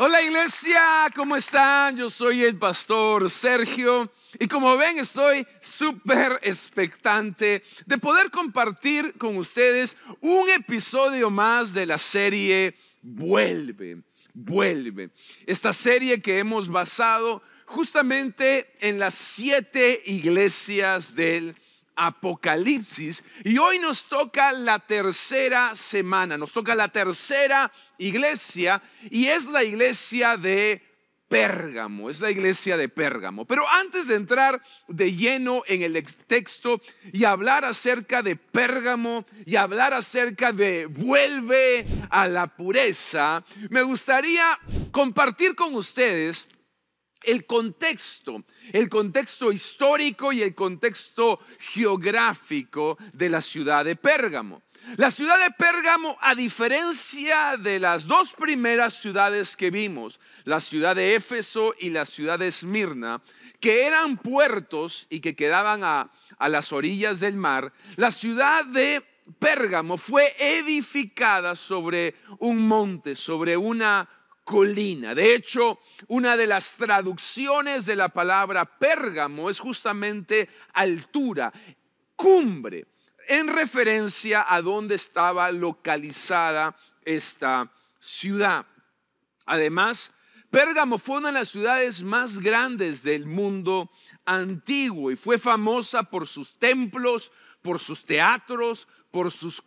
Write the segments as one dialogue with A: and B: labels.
A: Hola iglesia, ¿cómo están? Yo soy el pastor Sergio y como ven estoy súper expectante de poder compartir con ustedes un episodio más de la serie Vuelve. Esta serie que hemos basado justamente en las 7 iglesias del Apocalipsis, y hoy nos toca la tercera semana, nos toca la tercera iglesia y es la iglesia de Pérgamo, Pero antes de entrar de lleno en el texto y hablar acerca de Pérgamo y hablar acerca de vuelve a la pureza, me gustaría compartir con ustedes el contexto histórico y el contexto geográfico de la ciudad de Pérgamo. La ciudad de Pérgamo, a diferencia de las dos primeras ciudades que vimos, la ciudad de Éfeso y la ciudad de Esmirna, que eran puertos y que quedaban a las orillas del mar, la ciudad de Pérgamo fue edificada sobre un monte, sobre una colina. De hecho, una de las traducciones de la palabra Pérgamo es justamente altura, cumbre, en referencia a dónde estaba localizada esta ciudad. Además, Pérgamo fue una de las ciudades más grandes del mundo antiguo y fue famosa por sus templos, por sus teatros, por sus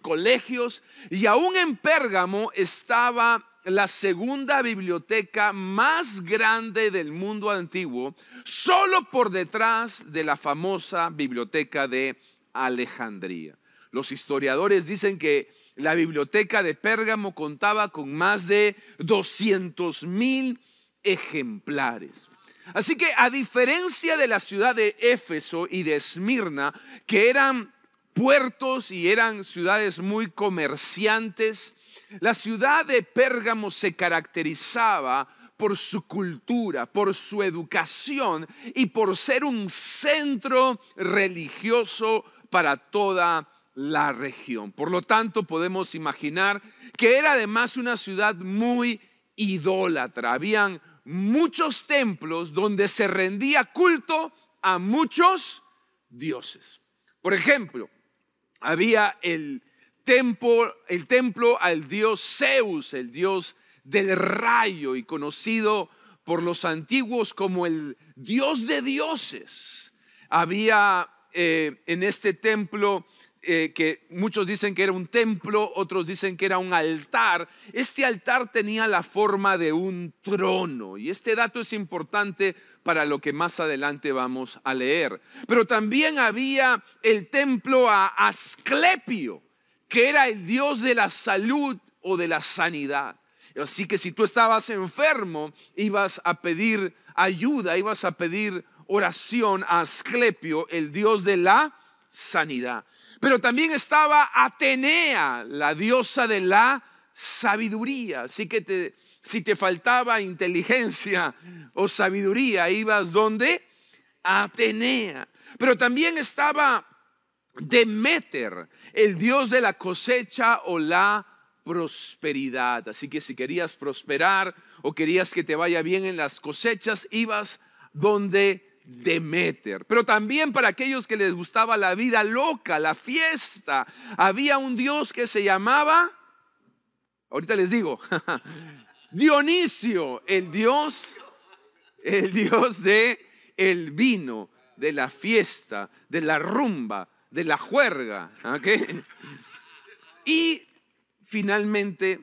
A: colegios, y aún en Pérgamo estaba la segunda biblioteca más grande del mundo antiguo, solo por detrás de la famosa biblioteca de Alejandría. Los historiadores dicen que la biblioteca de Pérgamo contaba con más de 200,000 ejemplares. Así que, a diferencia de la ciudad de Éfeso y de Esmirna, que eran puertos y eran ciudades muy comerciantes, la ciudad de Pérgamo se caracterizaba por su cultura, por su educación y por ser un centro religioso para toda la región. Por lo tanto, podemos imaginar que era además una ciudad muy idólatra. Habían muchos templos donde se rendía culto a muchos dioses. Por ejemplo, había el templo al dios Zeus, el dios del rayo, y conocido por los antiguos como el dios de dioses. Había en este templo que muchos dicen que era un templo, otros dicen que era un altar. Este altar tenía la forma de un trono, y este dato es importante para lo que más adelante vamos a leer. Pero también había el templo a Asclepio, que era el dios de la salud o de la sanidad. Así que si tú estabas enfermo, ibas a pedir ayuda, ibas a pedir oración a Asclepio, el dios de la sanidad. Pero también estaba Atenea, la diosa de la sabiduría. Así que si te faltaba inteligencia o sabiduría, ibas ¿dónde? A Atenea. Pero también estaba Deméter, el dios de la cosecha o la prosperidad. Así que si querías prosperar o querías que te vaya bien en las cosechas, ibas donde Deméter. Pero también para aquellos que les gustaba la vida loca, la fiesta, había un dios que se llamaba, ahorita les digo, Dionisio, el dios de el vino, de la fiesta, de la rumba, de la juerga, ¿okay? Y finalmente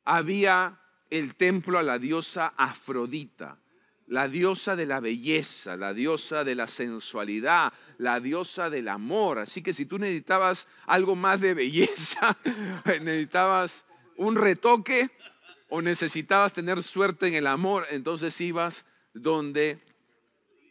A: había el templo a la diosa Afrodita, la diosa de la belleza, la diosa de la sensualidad, la diosa del amor. Así que si tú necesitabas algo más de belleza, necesitabas un retoque o necesitabas tener suerte en el amor, entonces ibas donde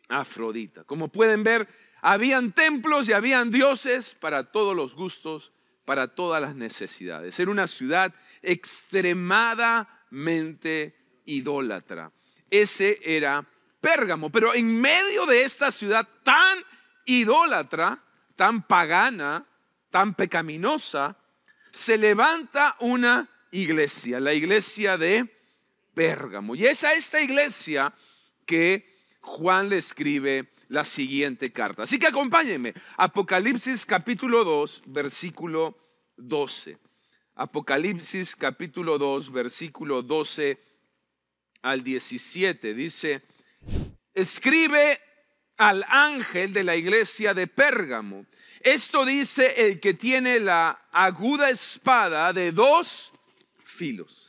A: Afrodita. Como pueden ver, habían templos y habían dioses para todos los gustos, para todas las necesidades. Era una ciudad extremadamente idólatra. Ese era Pérgamo. Pero en medio de esta ciudad tan idólatra, tan pagana, tan pecaminosa, se levanta una iglesia, la iglesia de Pérgamo. Y es a esta iglesia que Juan le escribe la siguiente carta. Así que acompáñenme. Apocalipsis capítulo 2, versículo 12. Apocalipsis capítulo 2, versículo 12 al 17. Dice: escribe al ángel de la iglesia de Pérgamo. Esto dice el que tiene la aguda espada de dos filos.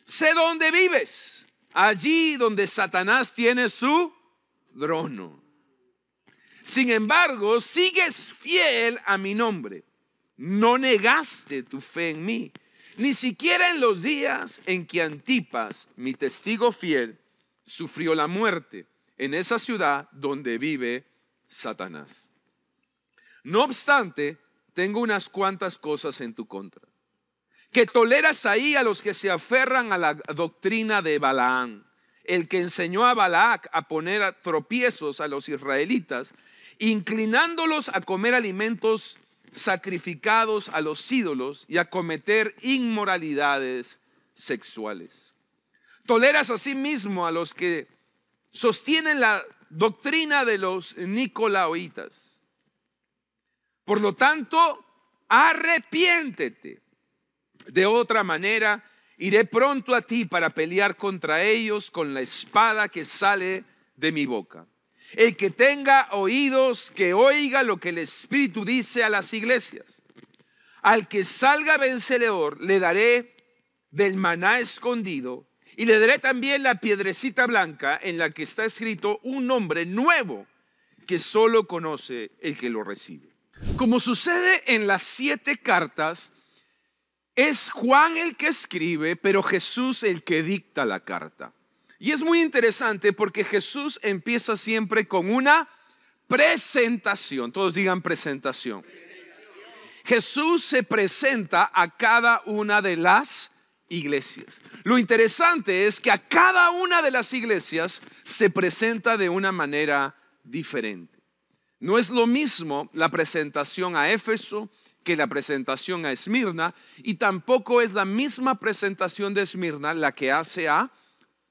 A: Sé dónde vives, allí donde Satanás tiene su trono. Sin embargo, sigues fiel a mi nombre. No negaste tu fe en mí, ni siquiera en los días en que Antipas, mi testigo fiel, sufrió la muerte en esa ciudad donde vive Satanás. No obstante, tengo unas cuantas cosas en tu contra: que toleras ahí a los que se aferran a la doctrina de Balaam, el que enseñó a Balac a poner a tropiezos a los israelitas, inclinándolos a comer alimentos sacrificados a los ídolos y a cometer inmoralidades sexuales. Toleras asimismo a los que sostienen la doctrina de los nicolaítas. Por lo tanto, arrepiéntete. De otra manera, iré pronto a ti para pelear contra ellos con la espada que sale de mi boca. El que tenga oídos, que oiga lo que el Espíritu dice a las iglesias. Al que salga vencedor, le daré del maná escondido, y le daré también la piedrecita blanca en la que está escrito un nombre nuevo que solo conoce el que lo recibe. Como sucede en las 7 cartas, es Juan el que escribe, pero Jesús el que dicta la carta. Y es muy interesante porque Jesús empieza siempre con una presentación. Todos digan presentación. Jesús se presenta a cada una de las iglesias. Lo interesante es que a cada una de las iglesias se presenta de una manera diferente. No es lo mismo la presentación a Éfeso que la presentación a Esmirna, y tampoco es la misma presentación de Esmirna la que hace a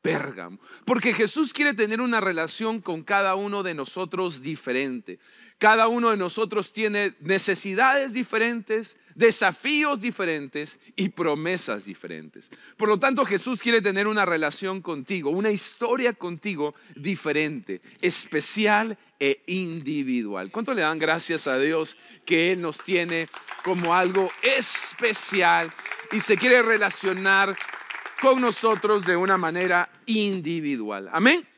A: Pérgamo, porque Jesús quiere tener una relación con cada uno de nosotros diferente. Cada uno de nosotros tiene necesidades diferentes, desafíos diferentes y promesas diferentes. Por lo tanto, Jesús quiere tener una relación contigo, una historia contigo diferente, especial e individual. ¿Cuánto le dan gracias a Dios que Él nos tiene como algo especial y se quiere relacionar con nosotros de una manera individual? Amén.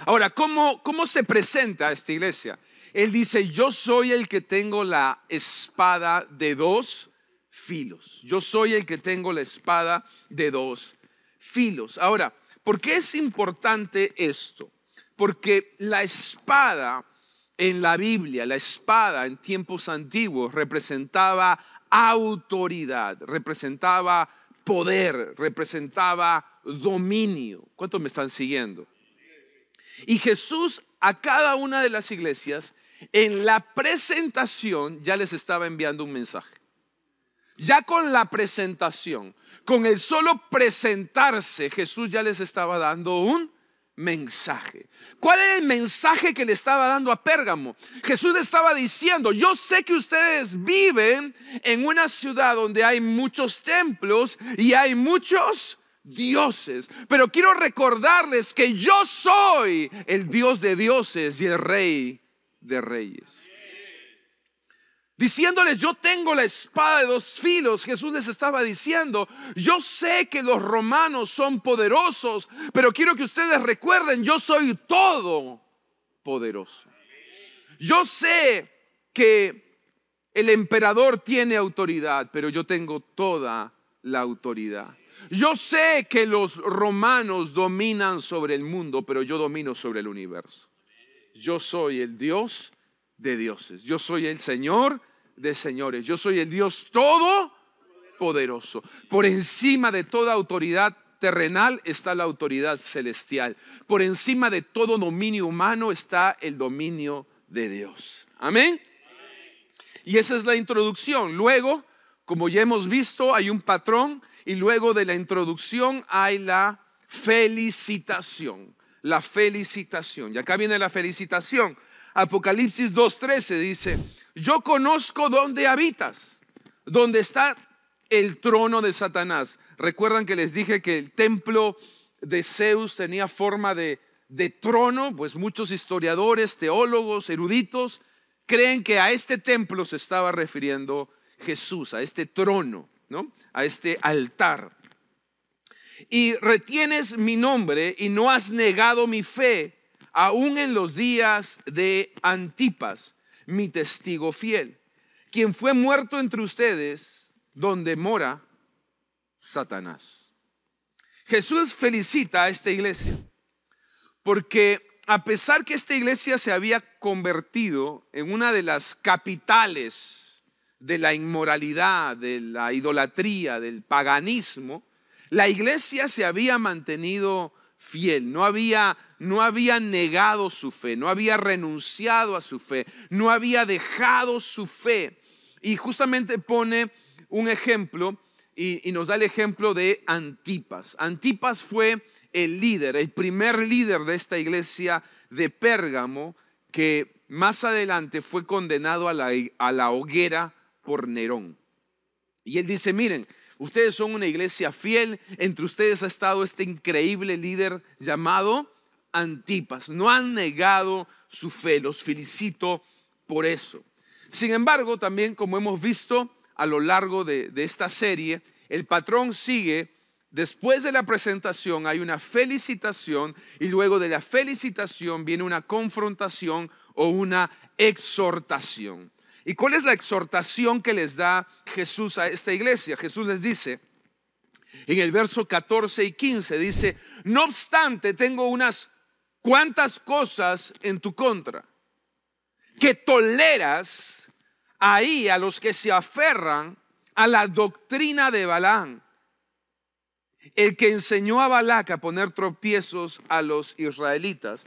A: Ahora, ¿cómo se presenta esta iglesia? Él dice: yo soy el que tengo la espada de dos filos. Yo soy el que tengo la espada de dos filos. Ahora, ¿por qué es importante esto? Porque la espada en la Biblia, la espada en tiempos antiguos representaba autoridad, representaba poder, representaba dominio. ¿Cuántos me están siguiendo? Y Jesús a cada una de las iglesias en la presentación ya les estaba enviando un mensaje. Ya con la presentación, con el solo presentarse, Jesús ya les estaba dando un mensaje. ¿Cuál era el mensaje que le estaba dando a Pérgamo? Jesús le estaba diciendo: yo sé que ustedes viven en una ciudad donde hay muchos templos y hay muchos dioses, pero quiero recordarles que yo soy el Dios de dioses y el Rey de reyes. Diciéndoles: yo tengo la espada de dos filos. Jesús les estaba diciendo: yo sé que los romanos son poderosos, pero quiero que ustedes recuerden: yo soy todopoderoso. Yo sé que el emperador tiene autoridad, pero yo tengo toda la autoridad. Yo sé que los romanos dominan sobre el mundo, pero yo domino sobre el universo. Yo soy el Dios de dioses. Yo soy el Señor de señores. Yo soy el Dios todopoderoso. Por encima de toda autoridad terrenal está la autoridad celestial. Por encima de todo dominio humano está el dominio de Dios. Amén. Y esa es la introducción. Luego, como ya hemos visto, hay un patrón, y luego de la introducción hay la felicitación. La felicitación. Y acá viene la felicitación. Apocalipsis 2:13 dice: yo conozco dónde habitas, dónde está el trono de Satanás. Recuerdan que les dije que el templo de Zeus tenía forma de trono. Pues muchos historiadores, teólogos, eruditos creen que a este templo se estaba refiriendo Jesús, a este trono, ¿no? A este altar. Y retienes mi nombre y no has negado mi fe, aún en los días de Antipas, mi testigo fiel, quien fue muerto entre ustedes, donde mora Satanás. Jesús felicita a esta iglesia porque a pesar que esta iglesia se había convertido en una de las capitales de la inmoralidad, de la idolatría, del paganismo, la iglesia se había mantenido fiel, no había negado su fe, no había renunciado a su fe, no había dejado su fe. Y justamente pone un ejemplo y nos da el ejemplo de Antipas. Antipas fue el líder, el primer líder de esta iglesia de Pérgamo, que más adelante fue condenado a la hoguera por Nerón. Y él dice: miren, ustedes son una iglesia fiel, entre ustedes ha estado este increíble líder llamado Antipas. No han negado su fe, los felicito por eso. Sin embargo, también como hemos visto a lo largo de esta serie, el patrón sigue. Después de la presentación hay una felicitación y luego de la felicitación viene una confrontación o una exhortación. ¿Y cuál es la exhortación que les da Jesús a esta iglesia? Jesús les dice en el verso 14 y 15, dice: no obstante, tengo unas cuantas cosas en tu contra, que toleras ahí a los que se aferran a la doctrina de Balaam, el que enseñó a Balac a poner tropiezos a los israelitas,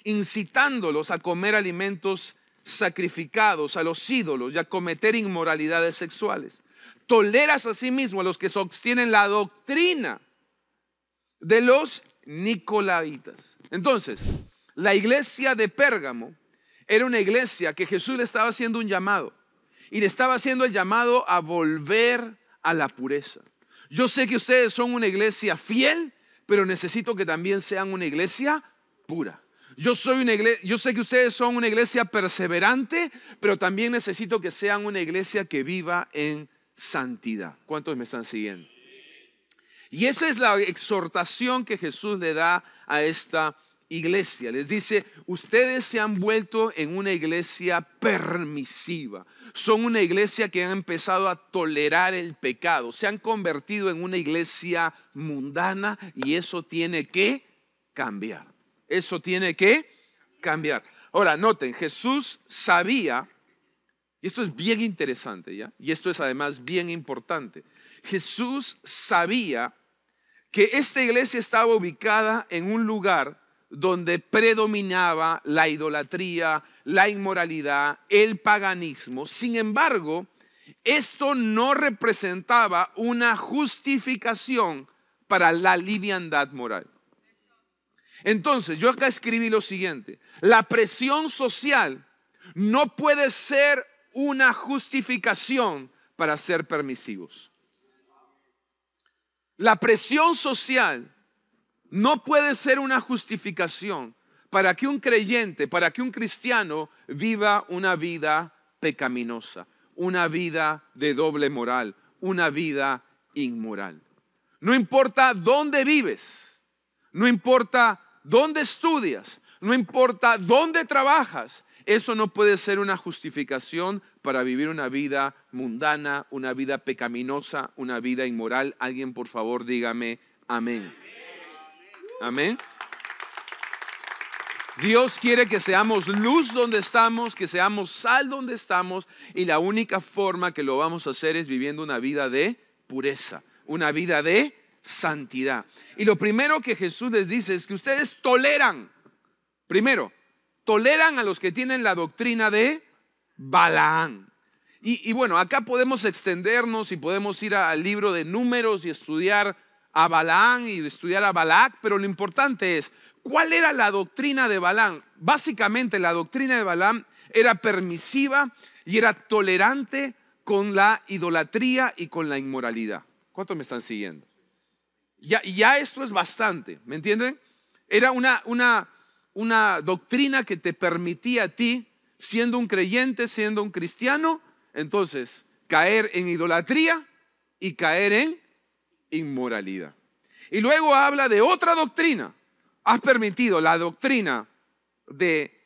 A: incitándolos a comer alimentos sacrificados a los ídolos y a cometer inmoralidades sexuales. Toleras asimismo a los que sostienen la doctrina de los nicolaitas. Entonces, la iglesia de Pérgamo era una iglesia que Jesús le estaba haciendo un llamado, y le estaba haciendo el llamado a volver a la pureza. Yo sé que ustedes son una iglesia fiel, pero necesito que también sean una iglesia pura. Yo sé que ustedes son una iglesia perseverante, pero también necesito que sean una iglesia que viva en santidad. ¿Cuántos me están siguiendo? Y esa es la exhortación que Jesús le da a esta iglesia. Les dice: ustedes se han vuelto en una iglesia permisiva. Son una iglesia que han empezado a tolerar el pecado. Se han convertido en una iglesia mundana y eso tiene que cambiar. Eso tiene que cambiar. Ahora, noten, Jesús sabía, y esto es bien interesante, ¿ya? Y esto es además bien importante. Jesús sabía que esta iglesia estaba ubicada en un lugar donde predominaba la idolatría, la inmoralidad, el paganismo. Sin embargo, esto no representaba una justificación para la liviandad moral. Entonces, yo acá escribí lo siguiente: la presión social no puede ser una justificación para ser permisivos. La presión social no puede ser una justificación para que un creyente, para que un cristiano viva una vida pecaminosa, una vida de doble moral, una vida inmoral. No importa dónde vives, no importa dónde estudias, no importa dónde trabajas, eso no puede ser una justificación para vivir una vida mundana, una vida pecaminosa, una vida inmoral. Alguien, por favor, dígame amén. Amén. Dios quiere que seamos luz donde estamos, que seamos sal donde estamos, y la única forma que lo vamos a hacer es viviendo una vida de pureza, una vida de santidad. Y lo primero que Jesús les dice es que ustedes toleran, primero, toleran a los que tienen la doctrina de Balaam. Y bueno, acá podemos extendernos y podemos ir al libro de Números y estudiar a Balaam y estudiar a Balac, pero lo importante es, ¿cuál era la doctrina de Balaam? Básicamente la doctrina de Balaam era permisiva y era tolerante con la idolatría y con la inmoralidad. ¿Cuántos me están siguiendo? Ya esto es bastante, ¿me entienden? Era una doctrina que te permitía a ti, siendo un creyente, siendo un cristiano, entonces caer en idolatría y caer en inmoralidad. Y luego habla de otra doctrina. Has permitido la doctrina de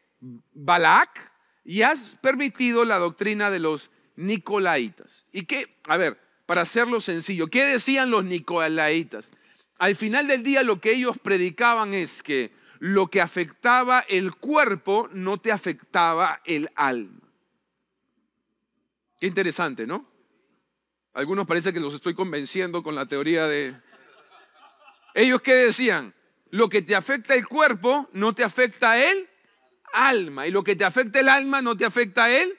A: Balac y has permitido la doctrina de los nicolaitas. ¿Y qué? A ver, para hacerlo sencillo, ¿qué decían los nicolaitas? Al final del día lo que ellos predicaban es que lo que afectaba el cuerpo no te afectaba el alma. Qué interesante, ¿no? Algunos parece que los estoy convenciendo con la teoría de... ¿Ellos qué decían? Lo que te afecta el cuerpo no te afecta el alma. Y lo que te afecta el alma no te afecta el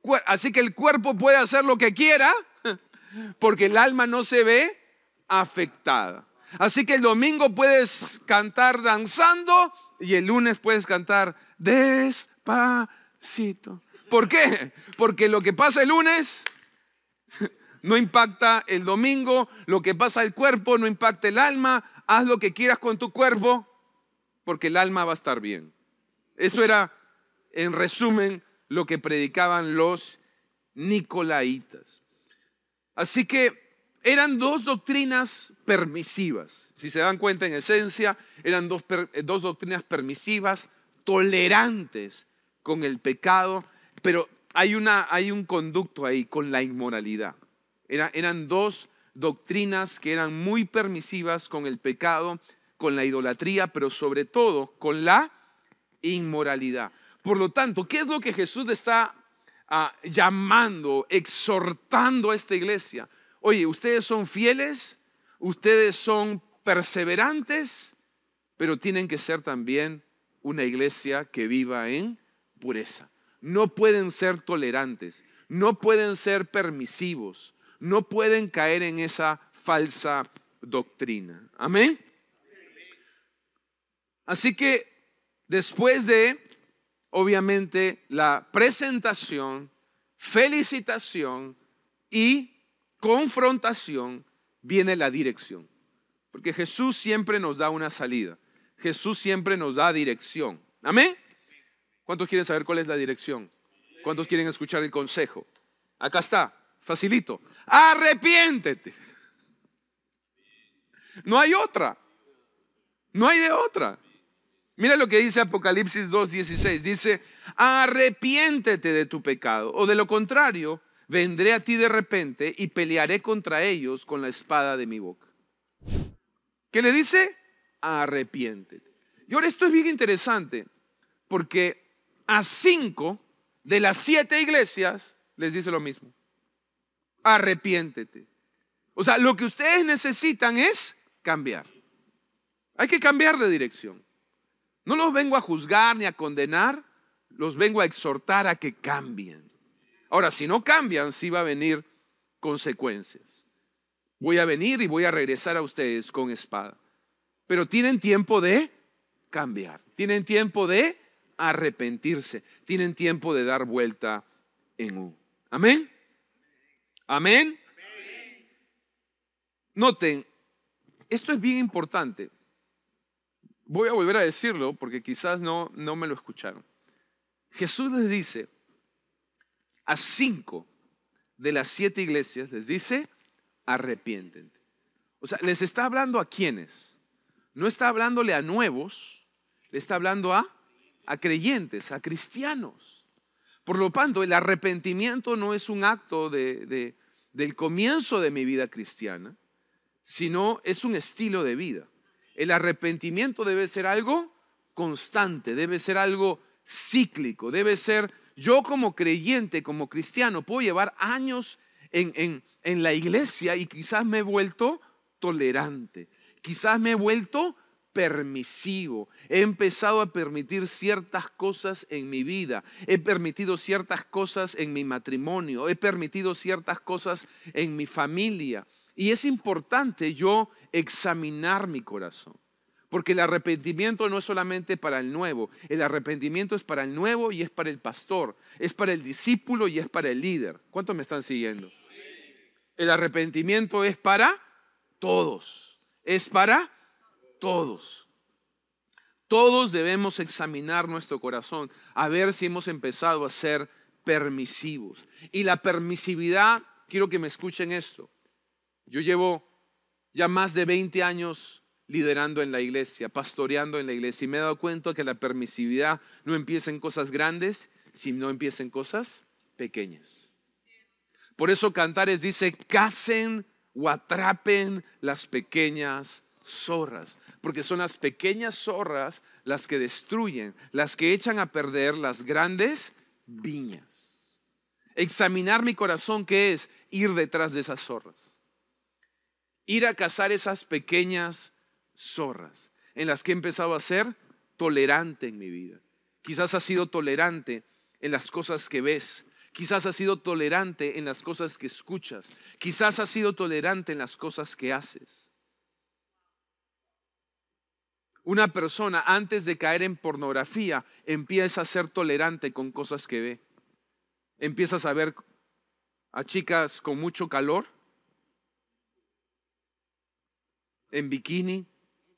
A: cuerpo. Así que el cuerpo puede hacer lo que quiera porque el alma no se ve afectada. Así que el domingo puedes cantar danzando y el lunes puedes cantar despacito. ¿Por qué? Porque lo que pasa el lunes no impacta el domingo, lo que pasa el cuerpo no impacta el alma. Haz lo que quieras con tu cuerpo porque el alma va a estar bien. Eso era, en resumen, lo que predicaban los nicolaitas. Así que eran dos doctrinas permisivas. Si se dan cuenta, en esencia, eran dos doctrinas permisivas, tolerantes con el pecado, pero hay un conducto ahí con la inmoralidad. Eran dos doctrinas que eran muy permisivas con el pecado, con la idolatría, pero sobre todo con la inmoralidad. Por lo tanto, ¿qué es lo que Jesús está llamando, exhortando a esta iglesia? Oye, ustedes son fieles, ustedes son perseverantes, pero tienen que ser también una iglesia que viva en pureza. No pueden ser tolerantes, no pueden ser permisivos, no pueden caer en esa falsa doctrina. Amén. Así que después de, obviamente, la presentación, felicitación y confrontación, viene la dirección. Porque Jesús siempre nos da una salida. Jesús siempre nos da dirección. Amén. ¿Cuántos quieren saber cuál es la dirección? ¿Cuántos quieren escuchar el consejo? Acá está, facilito. Arrepiéntete. No hay otra. No hay de otra. Mira lo que dice Apocalipsis 2:16. Dice, arrepiéntete de tu pecado, o de lo contrario, vendré a ti de repente y pelearé contra ellos con la espada de mi boca. ¿Qué le dice? Arrepiéntete. Y ahora esto es bien interesante, porque a 5 de las 7 iglesias les dice lo mismo. Arrepiéntete. O sea, lo que ustedes necesitan es cambiar. Hay que cambiar de dirección. No los vengo a juzgar ni a condenar, los vengo a exhortar a que cambien. Ahora, si no cambian, sí va a venir consecuencias. Voy a venir y voy a regresar a ustedes con espada. Pero tienen tiempo de cambiar, tienen tiempo de arrepentirse, tienen tiempo de dar vuelta en U. Amén. Amén. Noten, esto es bien importante. Voy a volver a decirlo porque quizás no me lo escucharon. Jesús les dice a 5 de las 7 iglesias, les dice, arrepiéntete. O sea, les está hablando a quiénes. No está hablándole a nuevos, le está hablando a creyentes, a cristianos. Por lo tanto, el arrepentimiento no es un acto del comienzo de mi vida cristiana, sino es un estilo de vida. El arrepentimiento debe ser algo constante, debe ser algo cíclico, debe ser, yo como creyente, como cristiano, puedo llevar años en la iglesia y quizás me he vuelto tolerante, quizás me he vuelto permisivo, he empezado a permitir ciertas cosas en mi vida, he permitido ciertas cosas en mi matrimonio, he permitido ciertas cosas en mi familia, Y es importante yo examinar mi corazón. Porque el arrepentimiento no es solamente para el nuevo. El arrepentimiento es para el nuevo y es para el pastor. Es para el discípulo y es para el líder. ¿Cuántos me están siguiendo? El arrepentimiento es para todos. Es para todos. Todos debemos examinar nuestro corazón a ver si hemos empezado a ser permisivos. Y la permisividad, quiero que me escuchen esto. Yo llevo ya más de 20 años liderando en la iglesia, pastoreando en la iglesia, y me he dado cuenta que la permisividad no empieza en cosas grandes, sino empieza en cosas pequeñas. Por eso Cantares dice: cacen o atrapen las pequeñas zorras, porque son las pequeñas zorras las que destruyen, las que echan a perder las grandes viñas. Examinar mi corazón, ¿qué es? Ir detrás de esas zorras. Ir a cazar esas pequeñas zorras en las que he empezado a ser tolerante en mi vida. Quizás has sido tolerante en las cosas que ves. Quizás has sido tolerante en las cosas que escuchas. Quizás has sido tolerante en las cosas que haces. Una persona, antes de caer en pornografía, empieza a ser tolerante con cosas que ve. Empiezas a ver a chicas con mucho calor, en bikini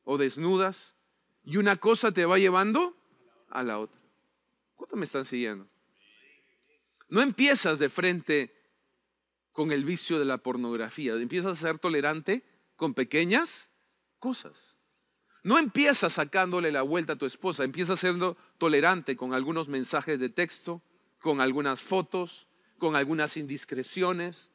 A: o desnudas, y una cosa te va llevando a la otra. ¿Cuántos me están siguiendo? No empiezas de frente con el vicio de la pornografía, empiezas a ser tolerante con pequeñas cosas. No empiezas sacándole la vuelta a tu esposa, empiezas siendo tolerante con algunos mensajes de texto, con algunas fotos, con algunas indiscreciones.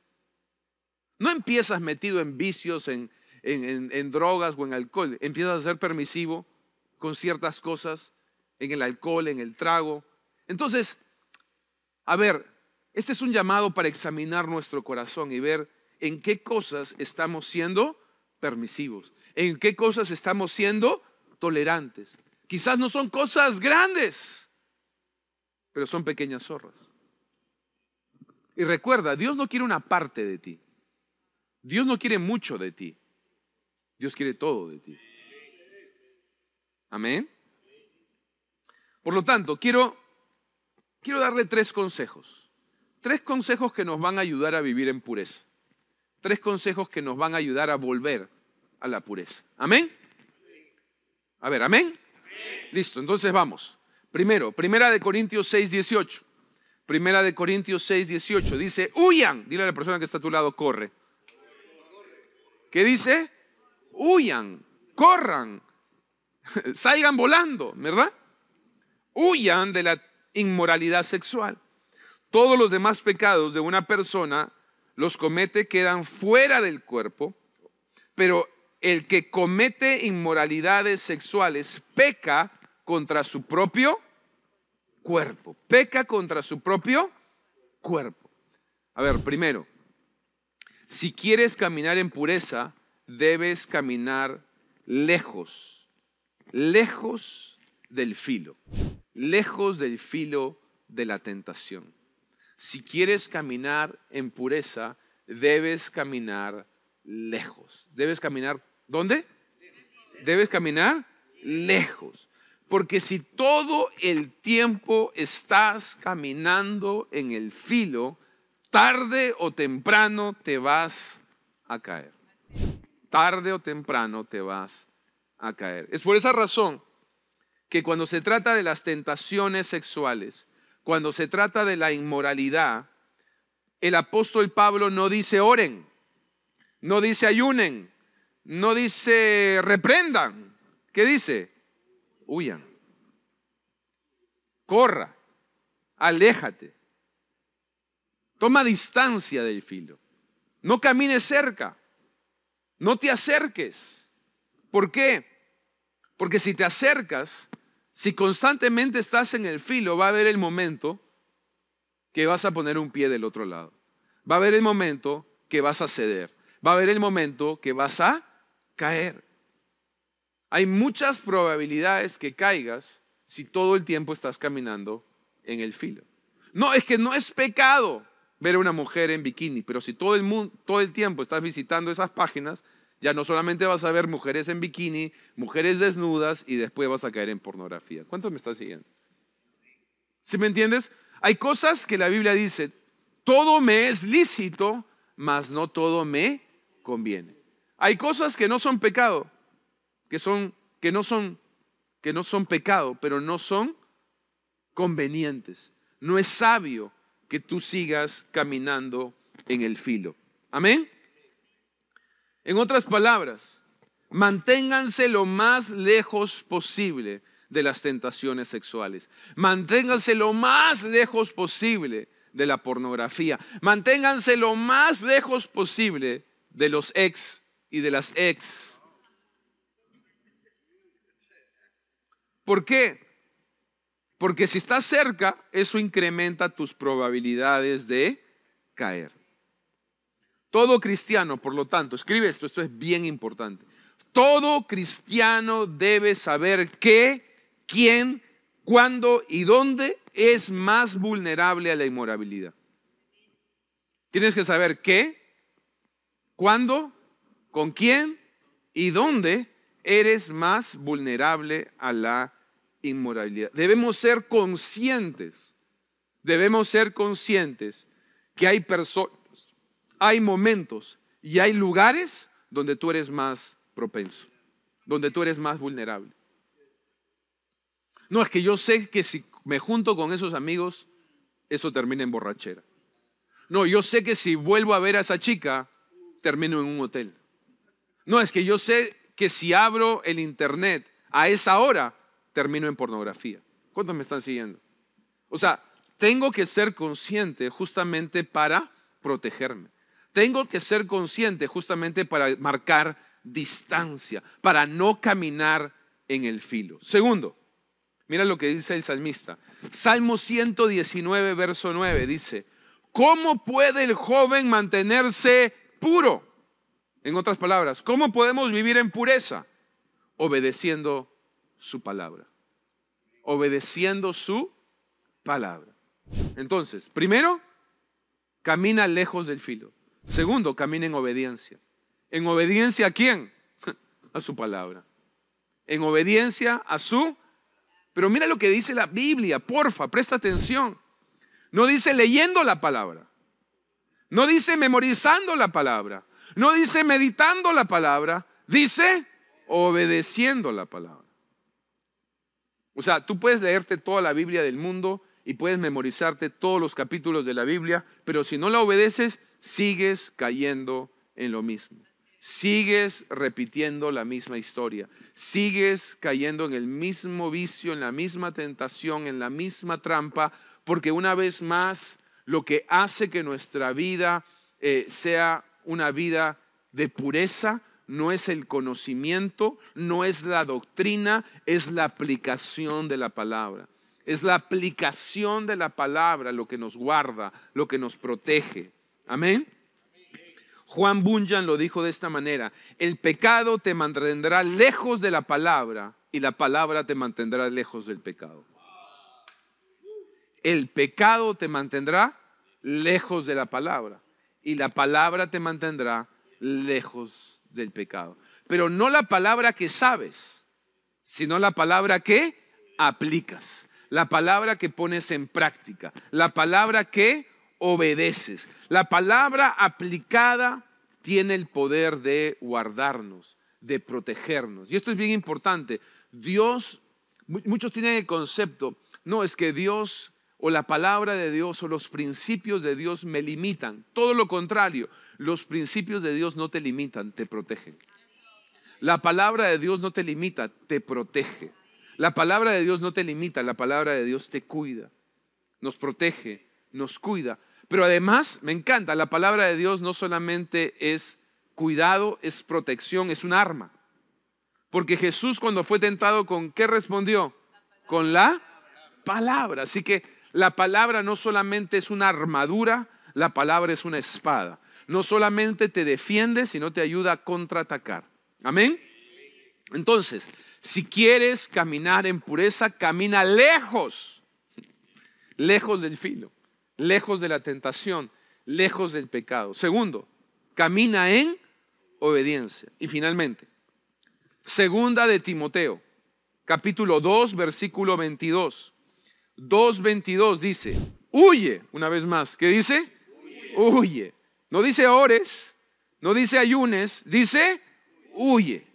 A: No empiezas metido en vicios, en drogas o en alcohol. Empiezas a ser permisivo con ciertas cosas, en el alcohol, en el trago. Entonces, a ver, este es un llamado para examinar nuestro corazón y ver en qué cosas estamos siendo permisivos, en qué cosas estamos siendo tolerantes. Quizás no son cosas grandes, pero son pequeñas zorras. Y recuerda, Dios no quiere una parte de ti. Dios no quiere mucho de ti. Dios quiere todo de ti. Amén. Por lo tanto, quiero darle 3 consejos. 3 consejos que nos van a ayudar a vivir en pureza. 3 consejos que nos van a ayudar a volver a la pureza. ¿Amén? A ver, ¿amén? Listo, entonces vamos. Primero, Primera de Corintios 6:18. Primera de Corintios 6:18. Dice: huyan. Dile a la persona que está a tu lado: corre. ¿Qué dice? Huyan, corran, salgan volando, ¿verdad? Huyan de la inmoralidad sexual. Todos los demás pecados de una persona los comete, quedan fuera del cuerpo, pero el que comete inmoralidades sexuales peca contra su propio cuerpo. Peca contra su propio cuerpo. A ver, primero, si quieres caminar en pureza, debes caminar lejos del filo de la tentación. Si quieres caminar en pureza, debes caminar lejos. ¿Debes caminar dónde? Debes caminar lejos. Porque si todo el tiempo estás caminando en el filo, tarde o temprano te vas a caer. Tarde o temprano te vas a caer. Es por esa razón que cuando se trata de las tentaciones sexuales, cuando se trata de la inmoralidad, el apóstol Pablo no dice oren, no dice ayunen, no dice reprendan. ¿Qué dice? Huyan. Corra, aléjate. Toma distancia del filo. No camines cerca. No te acerques. ¿Por qué? Porque si te acercas, si constantemente estás en el filo, va a haber el momento que vas a poner un pie del otro lado. Va a haber el momento que vas a ceder. Va a haber el momento que vas a caer. Hay muchas probabilidades que caigas si todo el tiempo estás caminando en el filo. No, es que no es pecado. ver a una mujer en bikini, pero si todo el tiempo estás visitando esas páginas, ya no solamente vas a ver mujeres en bikini, mujeres desnudas y después vas a caer en pornografía. ¿Cuántos me están siguiendo? ¿Sí me entiendes? Hay cosas que la Biblia dice, todo me es lícito, mas no todo me conviene. Hay cosas que no son pecado, que no son pecado, pero no son convenientes. No es sabio que tú sigas caminando en el filo. Amén. En otras palabras, manténganse lo más lejos posible de las tentaciones sexuales. Manténganse lo más lejos posible de la pornografía. Manténganse lo más lejos posible de los ex y de las ex. ¿Por qué? Porque si estás cerca, eso incrementa tus probabilidades de caer. Todo cristiano, por lo tanto, escribe esto es bien importante. Todo cristiano debe saber qué, quién, cuándo y dónde es más vulnerable a la inmoralidad. Tienes que saber qué, cuándo, con quién y dónde eres más vulnerable a la inmoralidad. Debemos ser conscientes que hay personas, hay momentos y hay lugares donde tú eres más propenso, donde tú eres más vulnerable. No, es que yo sé que si me junto con esos amigos, eso termina en borrachera. No, yo sé que si vuelvo a ver a esa chica, termino en un hotel. No, es que yo sé que si abro el internet a esa hora, termino en pornografía. ¿Cuántos me están siguiendo? O sea, tengo que ser consciente justamente para protegerme. Tengo que ser consciente justamente para marcar distancia, para no caminar en el filo. Segundo, mira lo que dice el salmista. Salmo 119, verso 9, dice, ¿cómo puede el joven mantenerse puro? En otras palabras, ¿cómo podemos vivir en pureza? Obedeciendo su palabra. Obedeciendo su palabra. Entonces, primero, camina lejos del filo. Segundo, camina en obediencia. ¿En obediencia a quién? A su palabra. En obediencia a su... Pero mira lo que dice la Biblia, porfa, presta atención. No dice leyendo la palabra. No dice memorizando la palabra. No dice meditando la palabra. Dice obedeciendo la palabra. O sea, tú puedes leerte toda la Biblia del mundo y puedes memorizarte todos los capítulos de la Biblia, pero si no la obedeces, sigues cayendo en lo mismo. Sigues repitiendo la misma historia. Sigues cayendo en el mismo vicio, en la misma tentación, en la misma trampa, porque una vez más, lo que hace que nuestra vida sea una vida de pureza no es el conocimiento, no es la doctrina, es la aplicación de la palabra. Es la aplicación de la palabra lo que nos guarda, lo que nos protege. Amén. Juan Bunyan lo dijo de esta manera: el pecado te mantendrá lejos de la palabra y la palabra te mantendrá lejos del pecado. El pecado te mantendrá lejos de la palabra y la palabra te mantendrá lejos del pecado. Pero no la palabra que sabes, sino la palabra que aplicas. La palabra que pones en práctica, la palabra que obedeces. La palabra aplicada tiene el poder de guardarnos, de protegernos. Y esto es bien importante. Dios, muchos tienen el concepto, no, es que Dios o la palabra de Dios o los principios de Dios me limitan. Todo lo contrario, los principios de Dios no te limitan, te protegen. La palabra de Dios no te limita, te protege. La palabra de Dios no te limita, la palabra de Dios te cuida, nos protege, nos cuida. Pero además, me encanta, la palabra de Dios no solamente es cuidado, es protección, es un arma. Porque Jesús, cuando fue tentado, ¿con qué respondió? Con la palabra. Así que la palabra no solamente es una armadura, la palabra es una espada. No solamente te defiende, sino te ayuda a contraatacar. Amén. Entonces, si quieres caminar en pureza, camina lejos del filo, lejos de la tentación. lejos del pecado. Segundo, camina en obediencia. Y finalmente, segunda de Timoteo, capítulo 2, versículo 22. 2:22 dice, huye, una vez más. ¿Qué dice? Huye. No dice ores, no dice ayunes, dice huye.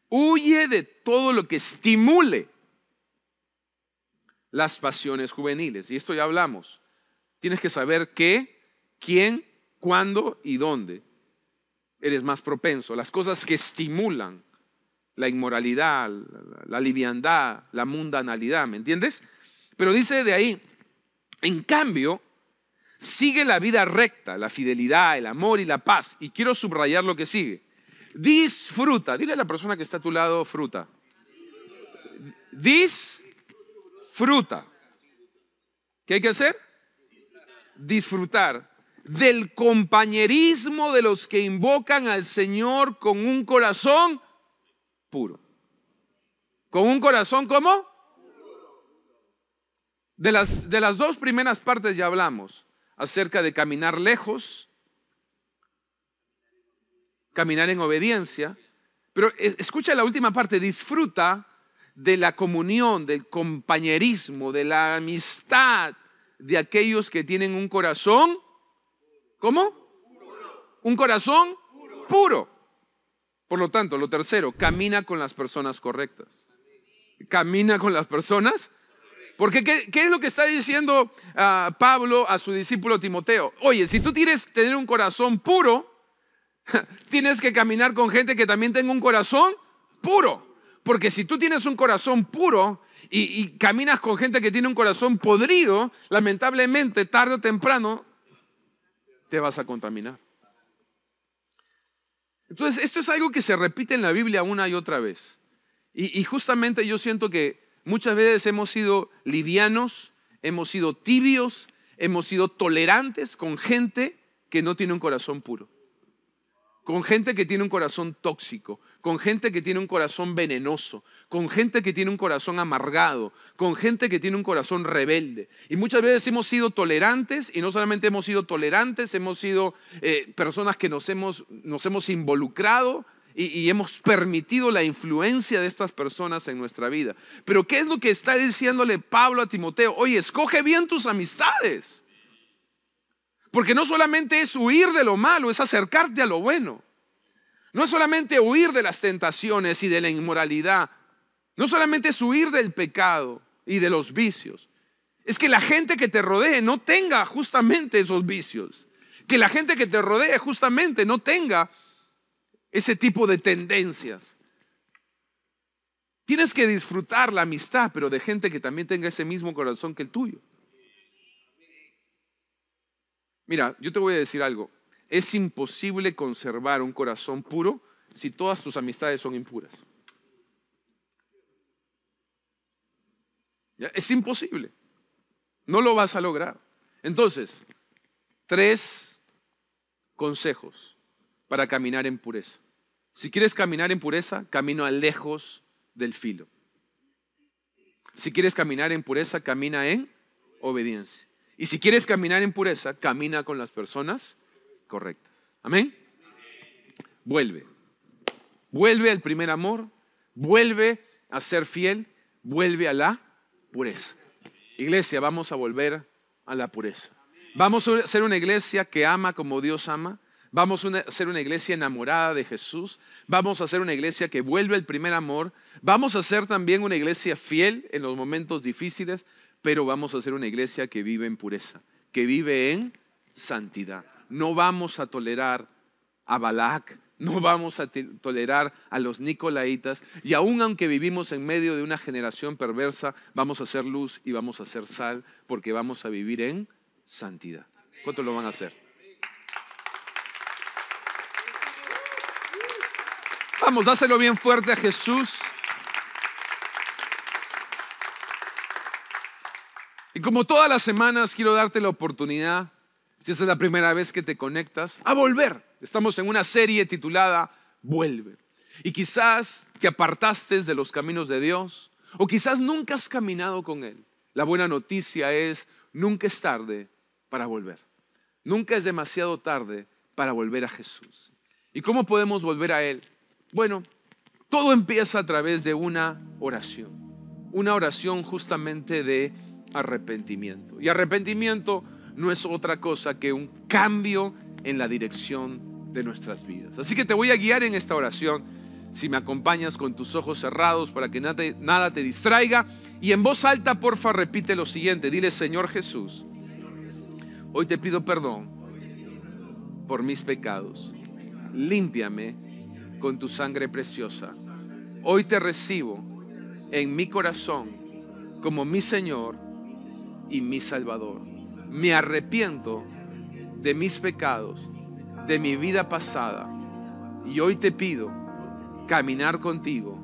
A: Huye de todo lo que estimule las pasiones juveniles. Y esto ya hablamos. Tienes que saber qué, quién, cuándo y dónde eres más propenso. Las cosas que estimulan la inmoralidad, la liviandad, la mundanalidad, ¿me entiendes? Pero dice de ahí, en cambio, sigue la vida recta, la fidelidad, el amor y la paz. Y quiero subrayar lo que sigue. Disfruta. Dile a la persona que está a tu lado, fruta. Disfruta. ¿Qué hay que hacer? Disfrutar del compañerismo de los que invocan al Señor con un corazón puro. ¿Con un corazón cómo? De las dos primeras partes ya hablamos acerca de caminar lejos, caminar en obediencia, pero escucha la última parte, disfruta de la comunión, del compañerismo, de la amistad de aquellos que tienen un corazón, ¿cómo? Un corazón puro. Por lo tanto, lo tercero, camina con las personas correctas. Camina con las personas. Porque ¿qué es lo que está diciendo Pablo a su discípulo Timoteo? Oye, si tú quieres tener un corazón puro, tienes que caminar con gente que también tenga un corazón puro. Porque si tú tienes un corazón puro y caminas con gente que tiene un corazón podrido, lamentablemente, tarde o temprano, te vas a contaminar. Entonces, esto es algo que se repite en la Biblia una y otra vez. Y justamente yo siento que muchas veces hemos sido livianos, hemos sido tibios, hemos sido tolerantes con gente que no tiene un corazón puro. Con gente que tiene un corazón tóxico, con gente que tiene un corazón venenoso, con gente que tiene un corazón amargado, con gente que tiene un corazón rebelde. Y muchas veces hemos sido tolerantes, y no solamente hemos sido tolerantes, hemos sido personas que nos hemos involucrado y hemos permitido la influencia de estas personas en nuestra vida. Pero ¿qué es lo que está diciéndole Pablo a Timoteo? Oye, escoge bien tus amistades. Porque no solamente es huir de lo malo, es acercarte a lo bueno. No es solamente huir de las tentaciones y de la inmoralidad. No solamente es huir del pecado y de los vicios. Es que la gente que te rodee no tenga justamente esos vicios. Que la gente que te rodee justamente no tenga ese tipo de tendencias. Tienes que disfrutar la amistad, pero de gente que también tenga ese mismo corazón que el tuyo. Mira, yo te voy a decir algo. Es imposible conservar un corazón puro si todas tus amistades son impuras. Es imposible. No lo vas a lograr. Entonces, 3 consejos para caminar en pureza. Si quieres caminar en pureza, camina lejos del filo. Si quieres caminar en pureza, camina en obediencia. Y si quieres caminar en pureza, camina con las personas correctas. Amén. Vuelve al primer amor, vuelve a ser fiel, vuelve a la pureza. Iglesia, vamos a volver a la pureza. Vamos a ser una iglesia que ama como Dios ama. Vamos a ser una iglesia enamorada de Jesús. Vamos a ser una iglesia que vuelve al primer amor. Vamos a ser también una iglesia fiel en los momentos difíciles, pero vamos a ser una iglesia que vive en pureza, que vive en santidad. No vamos a tolerar a Balac, no vamos a tolerar a los nicolaitas, y aun aunque vivimos en medio de una generación perversa, vamos a hacer luz y vamos a hacer sal, porque vamos a vivir en santidad. ¿Cuántos lo van a hacer? Vamos, dáselo bien fuerte a Jesús. Y como todas las semanas, quiero darte la oportunidad, si esta es la primera vez que te conectas, a volver. Estamos en una serie titulada Vuelve. Y quizás te apartaste de los caminos de Dios, o quizás nunca has caminado con Él. La buena noticia es, nunca es tarde para volver. Nunca es demasiado tarde para volver a Jesús. ¿Y cómo podemos volver a Él? Bueno, todo empieza a través de una oración justamente de arrepentimiento. Y arrepentimiento no es otra cosa que un cambio en la dirección de nuestras vidas. Así que te voy a guiar en esta oración. Si me acompañas con tus ojos cerrados para que nada te distraiga, y en voz alta, porfa, repite lo siguiente. Dile: Señor Jesús, hoy te pido perdón por mis pecados. Límpiame con tu sangre preciosa. Hoy te recibo en mi corazón como mi Señor y mi Salvador. Me arrepiento de mis pecados, de mi vida pasada, y hoy te pido caminar contigo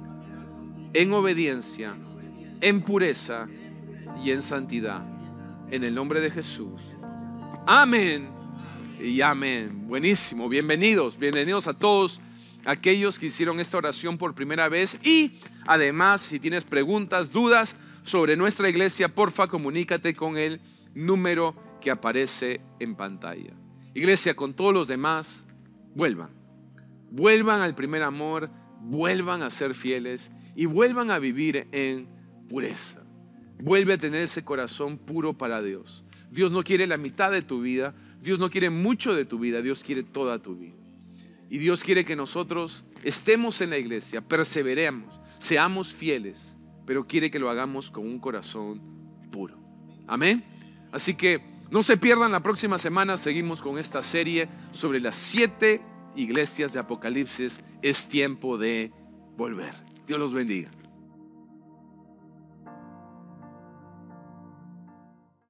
A: en obediencia, en pureza y en santidad. En el nombre de Jesús. Amén y amén. Buenísimo. Bienvenidos a todos aquellos que hicieron esta oración por primera vez. Y además, si tienes preguntas, dudas sobre nuestra iglesia, porfa, comunícate con el número que aparece en pantalla. Iglesia, con todos los demás, vuelvan al primer amor, vuelvan a ser fieles y vuelvan a vivir en pureza. Vuelve a tener ese corazón puro para Dios. Dios no quiere la mitad de tu vida, Dios no quiere mucho de tu vida, Dios quiere toda tu vida. Y Dios quiere que nosotros estemos en la iglesia, perseveremos, seamos fieles, pero quiere que lo hagamos con un corazón puro. Amén. Así que no se pierdan, la próxima semana seguimos con esta serie sobre las 7 iglesias de Apocalipsis. Es tiempo de volver. Dios los bendiga.